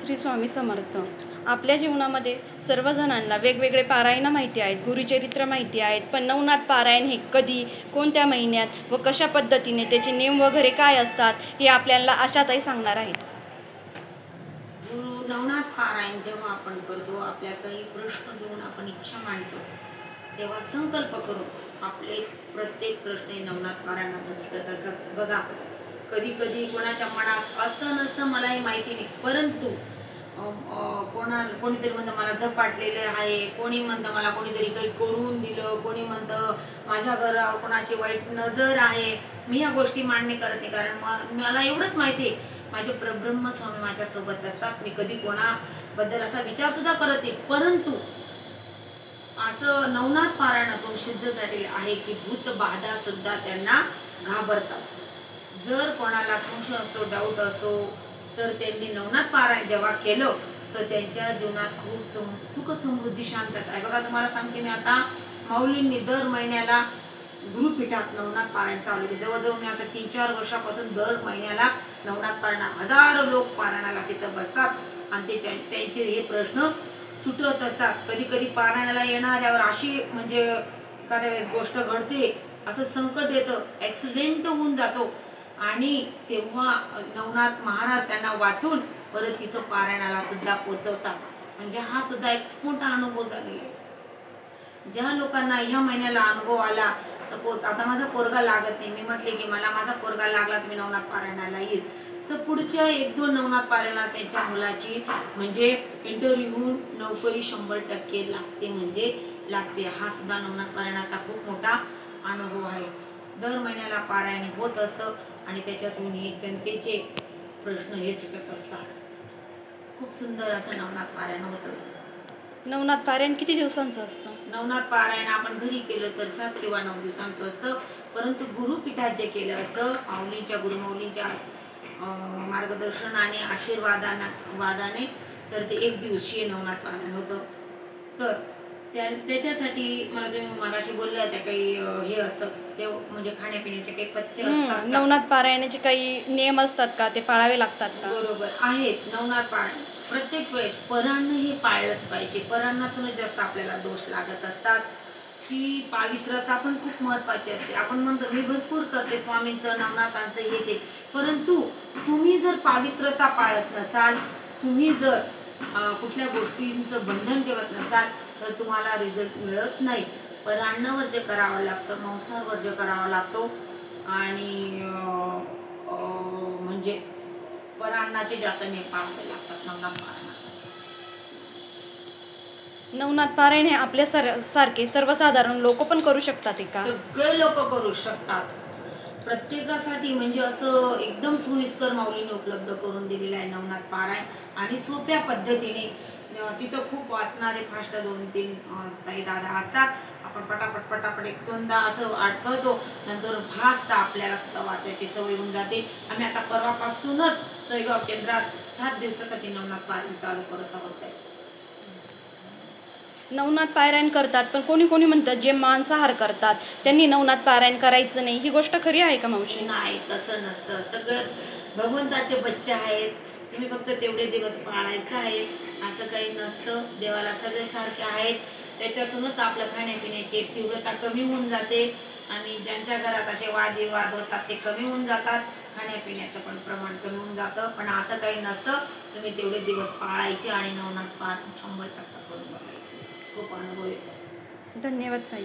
श्री स्वामी समर्थ. आपल्या जीवनामध्ये सर्वजणांना वेगवेगळे पारायणं माहिती आहेत, गुरुचरित्र माहिती आहेत, पण नवनाथ पारायण हे कधी, कोणत्या महिन्यात व कशा पद्धतीने त्याचे नियम वगैरे काय असतात हे आपल्याला आशाताई सांगणार आहेत. नवनाथ पारायण जेव्हा आपण करतो, आपल्या काही प्रश्न घेऊन आपण इच्छा मांडतो, तेव्हा संकल्प करून आपले प्रत्येक प्रश्न नवनाथ पारायणातून सुटत असतात. बघा, कधी कधी कोणाच्या मनात असतं नसतं मलाही माहिती नाही, परंतु कोणीतरी म्हणतं मला झपाटलेलं आहे, कोणी म्हणतं मला कोणीतरी काही करून दिलं, कोणी म्हणतं माझ्या घरावर कोणाची वाईट नजर आहे. मी या गोष्टी मान्य करत नाही, कारण मला एवढंच माहिती आहे माझे परब्रह्म स्वामी माझ्यासोबत असतात. मी कधी कोणाबद्दल असा विचार सुद्धा करत नाही, परंतु असं नवनाथ पारायणातून सिद्ध झालेले आहे की भूत बाधा सुद्धा त्यांना घाबरतात. जर कोणाला संशय असतो, डाऊट असतो, तर त्यांनी नवनाथ पारायण जेव्हा केलं तर त्यांच्या जीवनात खूप सुख समृद्धी शांतता आहे. बघा, तुम्हाला सांगते मी, आता माऊलींनी दर महिन्याला गुरुपीठात नवनाथ पारायण चालू केले. जवळजवळ मी आता 3-4 वर्षापासून दर महिन्याला नवनाथ पारायण, हजारो लोक पारायणाला तिथं बसतात आणि त्यांचे हे प्रश्न सुटत असतात. कधी कधी पारायणाला येणाऱ्यावर अशी म्हणजे एखाद्या वेळेस गोष्ट घडते, असं संकट येतं, ऍक्सिडेंट होऊन जातो आणि तेव्हा नवनाथ महाराज त्यांना वाचून परत तिथं पारायणाला सुद्धा पोचवतात. म्हणजे हा सुद्धा एक मोठा अनुभव झालेला आहे. ज्या लोकांना ह्या महिन्याला अनुभव आला, सपोज आता माझा पोरगा लागत नाही, मी म्हटले की मला माझा पोरगा लागला तर मी नवनाथ पारायणाला येईल, तर पुढच्या 1-2 नवनाथ पारायणाला त्यांच्या मुलाची म्हणजे इंटरव्ह्यू नोकरी 100% लागते, म्हणजे लागते. हा सुद्धा नवनाथ पारायणाचा खूप मोठा अनुभव आहे. दर महिन्याला पारायण होत असतं आणि त्याच्यातून हे जनतेचे प्रश्न हे सुटत असतात. खूप सुंदर असं नवनाथ पारायण होतं. नवनाथ पारायण किती दिवसांचं असतं? नवनाथ पारायण आपण घरी केलं तर 7 किंवा 9 दिवसांचं असतं, परंतु गुरुपीठात जे केलं असतं गुरुमाऊलींच्या मार्गदर्शनाने, आशीर्वादाने तर ते 1 दिवसीय नवनाथ पारायण होतं. तर त्याच्यासाठी मला तुम्ही मगाशी बोलले होते काही हे असतं, ते म्हणजे खाण्यापिण्याचे काही पथ्य असतात. नवनाथ पारायणाचे काही नियम असतात का, ते पाळावे लागतात का? बरोबर आहेत. नवनाथ पारायण प्रत्येक वेळेस परान्न हे पाळलंच पाहिजे. परान्नातूनच जास्त आपल्याला दोष लागत असतात. की पावित्रता पण खूप महत्वाची असते. आपण म्हणतो मी भरपूर करते स्वामींचं, नवनाथांचं हे ते, परंतु तुम्ही जर पावित्रता पाळत नसाल, तुम्ही जर कुठल्या गोष्टींचं बंधन ठेवत नसाल, तर तुम्हाला रिझल्ट मिळत नाही. परान्न वर्ज्य करावं लागतं, मांसाहार वर्ज्य करावा लागतो आणि म्हणजे परान्नाचे जास्त नियम पाळावे लागतात नवनाथ पारायणासाठी. नवनाथ पारायण हे आपल्या सारखे सर्वसाधारण लोक पण करू शकतात का? सगळे लोक करू शकतात. प्रत्येकासाठी म्हणजे असं एकदम सोयीस्कर माऊलीने उपलब्ध करून दिलेलं आहे नवनाथ पारायण आणि सोप्या पद्धतीने. तिथं खूप वाचणारे फास्ट 2-3 ताई दादा असतात. आपण पटापट 1-2दा असं आठवतो, नंतर फास्ट आपल्याला सुद्धा वाचायची सवय होऊन जाते. आम्ही आता परवापासूनच सोयगाव केंद्रात 7 दिवसासाठी नवनाथ पारायण चालू करत आहोत. नवनाथ पारायण करतात, पण कोणी कोणी म्हणतात जे मांसाहार करतात त्यांनी नवनाथ पारायण करायचं नाही, ही गोष्ट खरी आहे का मावशी? नाही, तसं नसतं. सगळं भगवंताचे बच्चे आहेत, तुम्ही फक्त तेवढे दिवस पाळायचं आहे असं काही नसतं. देवाला सगळे सारखे आहेत, त्याच्यातूनच आपलं खाण्यापिण्याची तीव्रता कमी होऊन जाते आणि ज्यांच्या घरात असे वादविवाद होतात ते कमी होऊन जातात, खाण्यापिण्याचं पण प्रमाण कमी होऊन जातं. पण असं काही नसतं, तुम्ही तेवढे दिवस पाळायचे आणि नवनाथ पारायण 100% करून बघायचे. खूप अनुभव येतो. धन्यवाद ताई.